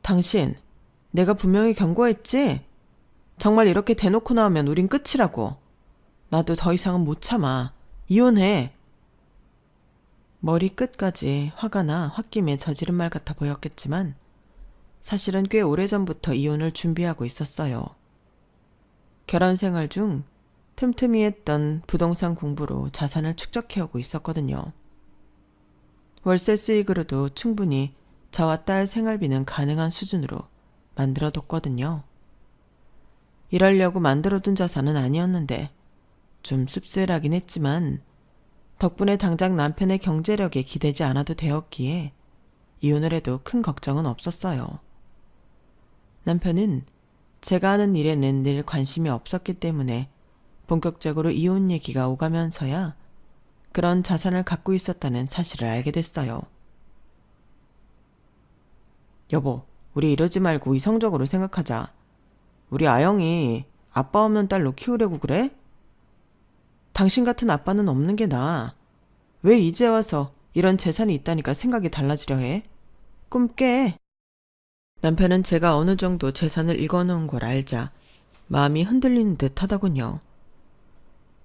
당신, 내가 분명히 경고했지? 정말 이렇게 대놓고 나오면 우린 끝이라고. 나도 더 이상은 못 참아. 이혼해. 머리 끝까지 화가 나 홧김에 저지른 말 같아 보였겠지만 사실은 꽤 오래전부터 이혼을 준비하고 있었어요. 결혼 생활 중 틈틈이 했던 부동산 공부로 자산을 축적해오고 있었거든요. 월세 수익으로도 충분히 저와 딸 생활비는 가능한 수준으로 만들어뒀거든요. 이러려고 만들어둔 자산은 아니었는데 좀 씁쓸하긴 했지만 덕분에 당장 남편의 경제력에 기대지 않아도 되었기에 이혼을 해도 큰 걱정은 없었어요. 남편은 제가 하는 일에는 늘 관심이 없었기 때문에 본격적으로 이혼 얘기가 오가면서야 그런 자산을 갖고 있었다는 사실을 알게 됐어요. 여보, 우리 이러지 말고 이성적으로 생각하자. 우리 아영이 아빠 없는 딸로 키우려고 그래? 당신 같은 아빠는 없는 게 나아. 왜 이제 와서 이런 재산이 있다니까 생각이 달라지려 해? 꿈 깨. 남편은 제가 어느 정도 재산을 읽어놓은 걸 알자 마음이 흔들리는 듯 하더군요.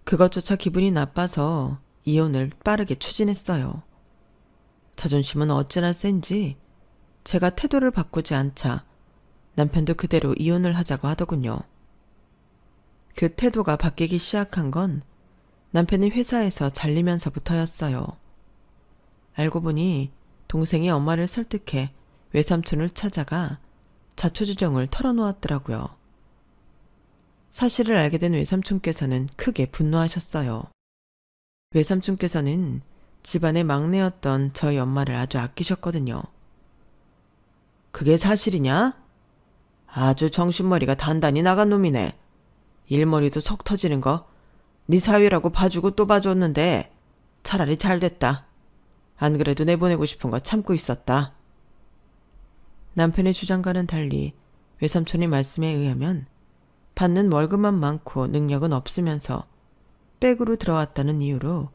그것조차 기분이 나빠서 이혼을 빠르게 추진했어요. 자존심은 어찌나 센지 제가 태도를 바꾸지 않자 남편도 그대로 이혼을 하자고 하더군요. 그 태도가 바뀌기 시작한 건 남편이 회사에서 잘리면서부터였어요. 알고 보니 동생이 엄마를 설득해 외삼촌을 찾아가 자초지종을 털어놓았더라고요. 사실을 알게 된 외삼촌께서는 크게 분노하셨어요. 외삼촌께서는 집안의 막내였던 저희 엄마를 아주 아끼셨거든요. 그게 사실이냐? 아주 정신머리가 단단히 나간 놈이네. 일머리도 속 터지는 거 네 사위라고 봐주고 또 봐줬는데 차라리 잘 됐다. 안 그래도 내보내고 싶은 거 참고 있었다. 남편의 주장과는 달리 외삼촌의 말씀에 의하면 받는 월급만 많고 능력은 없으면서 백으로 들어왔다는 이유로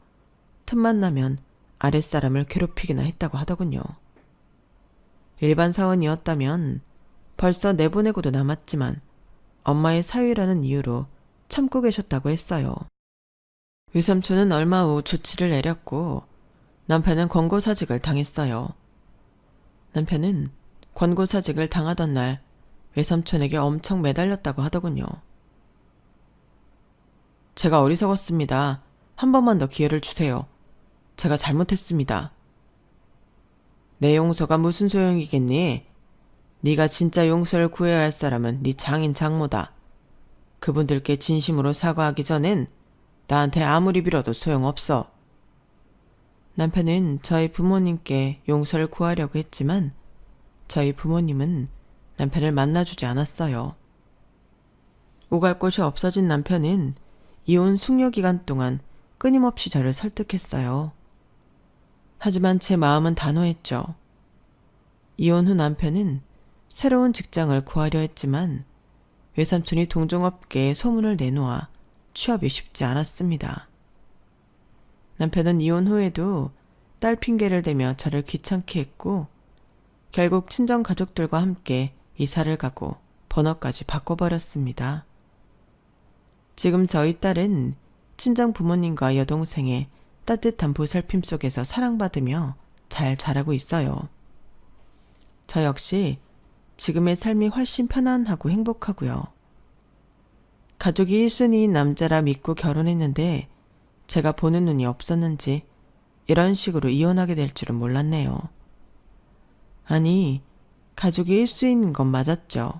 틈만 나면 아랫사람을 괴롭히기나 했다고 하더군요. 일반 사원이었다면 벌써 내보내고도 남았지만 엄마의 사위라는 이유로 참고 계셨다고 했어요. 외삼촌은 얼마 후 조치를 내렸고 남편은 권고사직을 당했어요. 남편은 권고사직을 당하던 날 외삼촌에게 엄청 매달렸다고 하더군요. 제가 어리석었습니다. 한 번만 더 기회를 주세요. 제가 잘못했습니다. 내 용서가 무슨 소용이겠니? 네가 진짜 용서를 구해야 할 사람은 네 장인 장모다. 그분들께 진심으로 사과하기 전엔 나한테 아무리 빌어도 소용없어. 남편은 저희 부모님께 용서를 구하려고 했지만 저희 부모님은 남편을 만나주지 않았어요. 오갈 곳이 없어진 남편은 이혼 숙려 기간 동안 끊임없이 저를 설득했어요. 하지만 제 마음은 단호했죠. 이혼 후 남편은 새로운 직장을 구하려 했지만 외삼촌이 동종업계에 소문을 내놓아 취업이 쉽지 않았습니다. 남편은 이혼 후에도 딸 핑계를 대며 저를 귀찮게 했고 결국 친정 가족들과 함께 이사를 가고 번호까지 바꿔버렸습니다. 지금 저희 딸은 친정 부모님과 여동생의 따뜻한 보살핌 속에서 사랑받으며 잘 자라고 있어요. 저 역시 지금의 삶이 훨씬 편안하고 행복하고요. 가족이 1순위인 남자라 믿고 결혼했는데 제가 보는 눈이 없었는지 이런 식으로 이혼하게 될 줄은 몰랐네요. 아니, 가족이 1순위인 건 맞았죠.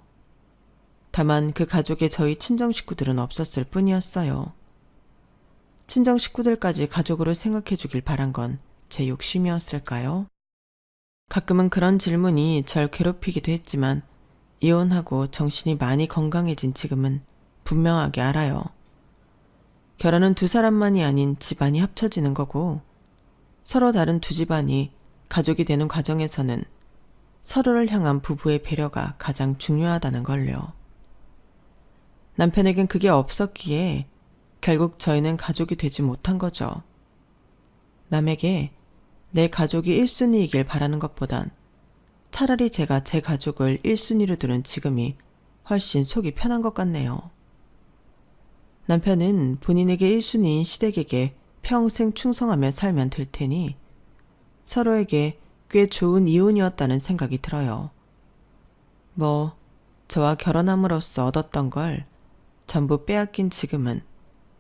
다만 그 가족에 저희 친정 식구들은 없었을 뿐이었어요. 친정 식구들까지 가족으로 생각해 주길 바란 건 제 욕심이었을까요? 가끔은 그런 질문이 절 괴롭히기도 했지만 이혼하고 정신이 많이 건강해진 지금은 분명하게 알아요. 결혼은 두 사람만이 아닌 집안이 합쳐지는 거고 서로 다른 두 집안이 가족이 되는 과정에서는 서로를 향한 부부의 배려가 가장 중요하다는 걸요. 남편에겐 그게 없었기에 결국 저희는 가족이 되지 못한 거죠. 남에게 내 가족이 1순위이길 바라는 것보단 차라리 제가 제 가족을 1순위로 두는 지금이 훨씬 속이 편한 것 같네요. 남편은 본인에게 1순위인 시댁에게 평생 충성하며 살면 될 테니 서로에게 꽤 좋은 이혼이었다는 생각이 들어요. 뭐 저와 결혼함으로써 얻었던 걸 전부 빼앗긴 지금은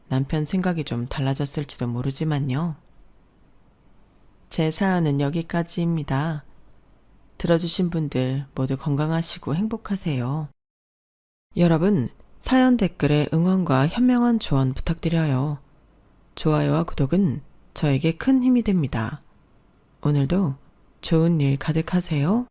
남편 생각이 좀 달라졌을지도 모르지만요. 제 사연은 여기까지입니다. 들어주신 분들 모두 건강하시고 행복하세요. 여러분, 사연 댓글에 응원과 현명한 조언 부탁드려요. 좋아요와 구독은 저에게 큰 힘이 됩니다. 오늘도 좋은 일 가득하세요.